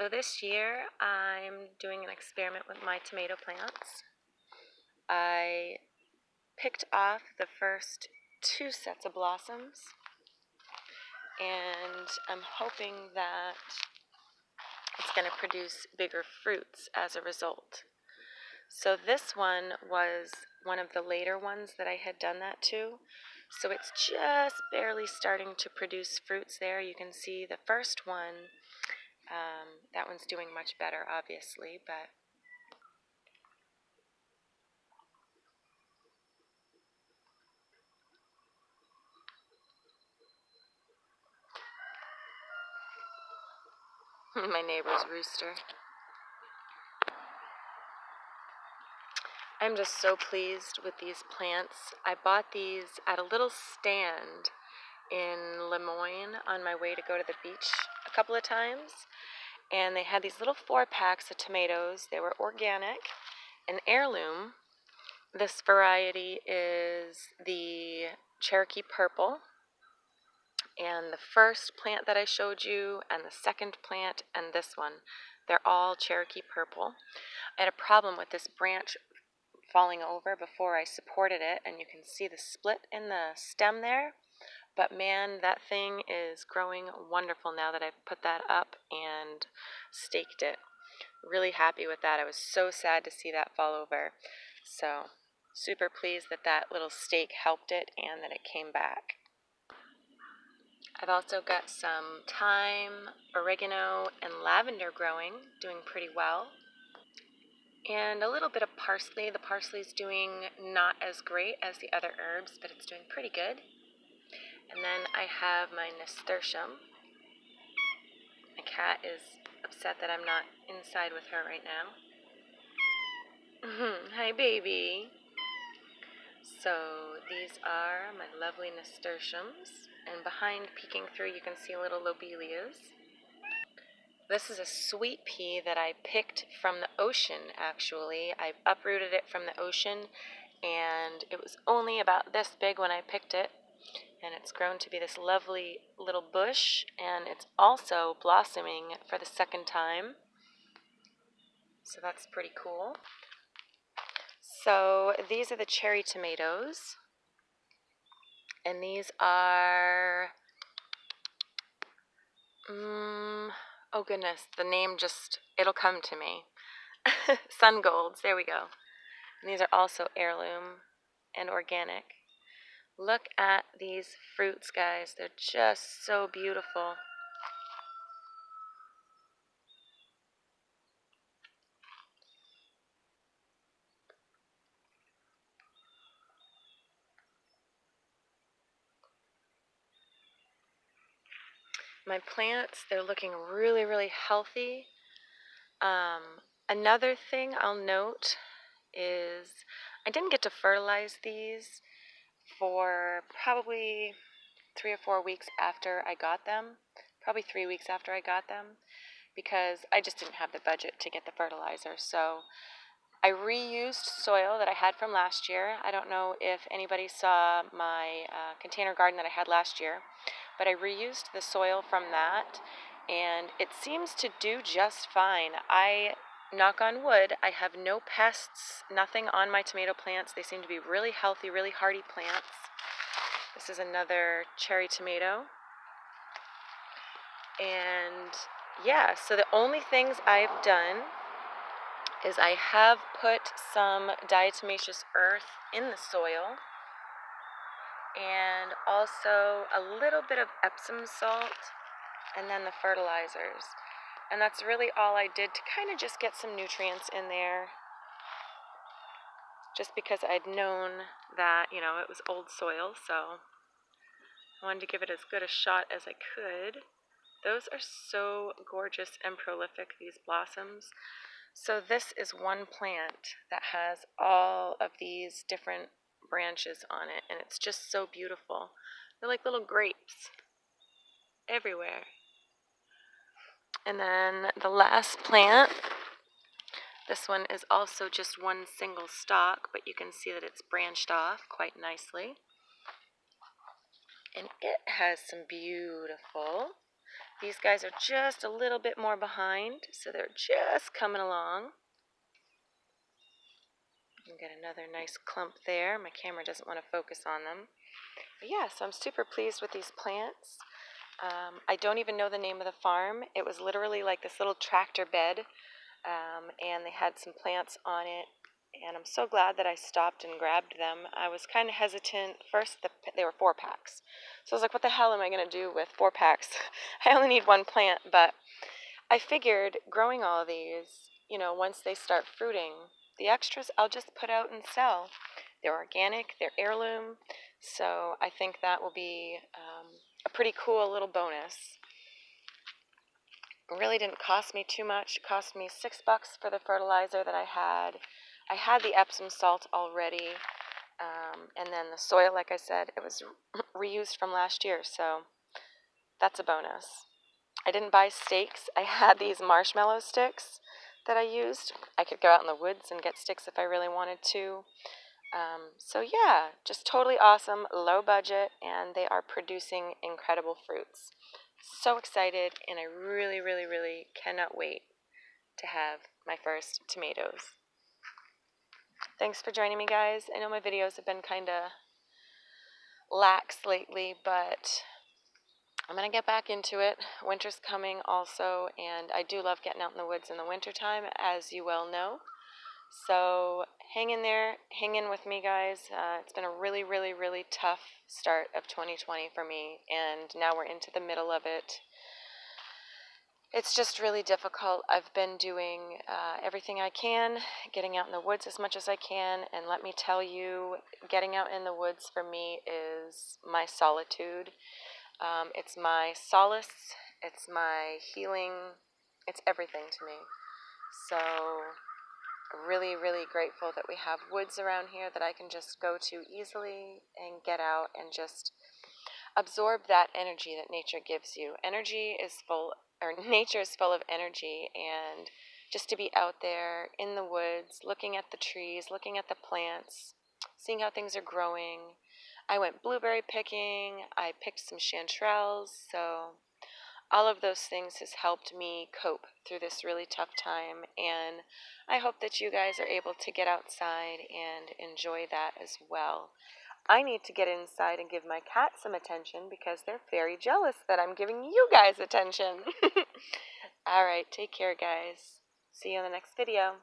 So this year I'm doing an experiment with my tomato plants. I picked off the first 2 sets of blossoms, and I'm hoping that it's going to produce bigger fruits as a result. So this one was one of the later ones that I had done that to. So it's just barely starting to produce fruits there. You can see the first one, that one's doing much better, obviously, but my neighbor's rooster. I'm just so pleased with these plants. I bought these at a little stand in Lemoyne on my way to go to the beach a couple of times, and they had these little 4-packs of tomatoes. They were organic, an heirloom. This variety is the Cherokee Purple, and the first plant that I showed you, and the second plant, and this one, they're all Cherokee Purple. I had a problem with this branch falling over before I supported it, and you can see the split in the stem there. But man, that thing is growing wonderful now that I've put that up and staked it. Really happy with that. I was so sad to see that fall over. So super pleased that that little stake helped it and that it came back. I've also got some thyme, oregano, and lavender growing, doing pretty well. And a little bit of parsley. The parsley's doing not as great as the other herbs, but it's doing pretty good. And then I have my nasturtium. My cat is upset that I'm not inside with her right now. Hi, baby. So these are my lovely nasturtiums. And behind, peeking through, you can see little lobelias. This is a sweet pea that I picked from the ocean, actually. I uprooted it from the ocean, and it was only about this big when I picked it. And it's grown to be this lovely little bush, and it's also blossoming for the second time. So that's pretty cool. So these are the cherry tomatoes. And these are, oh goodness, the name just, it'll come to me. Sun Golds, there we go. And these are also heirloom and organic. Look at these fruits, guys. They're just so beautiful. My plants, they're looking really, really healthy. Another thing I'll note is I didn't get to fertilize these for probably 3 or 4 weeks after I got them, probably 3 weeks after I got them, because I just didn't have the budget to get the fertilizer. So I reused soil that I had from last year. I don't know if anybody saw my container garden that I had last year, but I reused the soil from that, and it seems to do just fine. Knock on wood, I have no pests, nothing on my tomato plants. They seem to be really healthy, really hardy plants. This is another cherry tomato. And yeah, so the only things I've done is I have put some diatomaceous earth in the soil, and also a little bit of Epsom salt, and then the fertilizers. And that's really all I did to kind of just get some nutrients in there, just because I'd known that, it was old soil, so I wanted to give it as good a shot as I could. Those are so gorgeous and prolific, these blossoms. So this is one plant that has all of these different branches on it, and it's just so beautiful. They're like little grapes everywhere. And then the last plant, this one is also just one single stalk, but you can see that it's branched off quite nicely. And it has some beautiful These guys are just a little bit more behind, so they're just coming along. And get another nice clump there. My camera doesn't want to focus on them. But yeah, so I'm super pleased with these plants. I don't even know the name of the farm. It was literally like this little tractor bed, and they had some plants on it. And I'm so glad that I stopped and grabbed them. I was kind of hesitant. First, they were 4-packs. So I was like, what the hell am I going to do with 4-packs? I only need one plant, but I figured growing all of these, once they start fruiting, the extras I'll just put out and sell. They're organic, they're heirloom, so I think that will be a pretty cool little bonus. It really didn't cost me too much. It cost me $6 for the fertilizer that I had. I had the Epsom salt already, and then the soil, like I said, it was reused from last year, so that's a bonus. I didn't buy stakes. I had these marshmallow sticks that I used. I could go out in the woods and get sticks if I really wanted to. So yeah, just totally awesome, low budget, and they are producing incredible fruits. So excited, and I really, really, really cannot wait to have my first tomatoes. Thanks for joining me, guys. I know my videos have been kind of lax lately, but I'm going to get back into it. Winter's coming also, and I do love getting out in the woods in the wintertime, as you well know. So hang in there, hang in with me, guys. It's been a really, really, really tough start of 2020 for me, and now we're into the middle of it. It's just really difficult. I've been doing everything I can, getting out in the woods as much as I can, and let me tell you, getting out in the woods for me is my solitude. It's my solace, it's my healing, it's everything to me. So really, really grateful that we have woods around here that I can just go to easily and get out and just absorb that energy that nature gives you. Nature is full of energy, and just to be out there in the woods, looking at the trees, looking at the plants, seeing how things are growing. I went blueberry picking, I picked some chanterelles, so all of those things has helped me cope through this really tough time, and I hope that you guys are able to get outside and enjoy that as well. I need to get inside and give my cat some attention because they're very jealous that I'm giving you guys attention. All right, take care, guys. See you in the next video.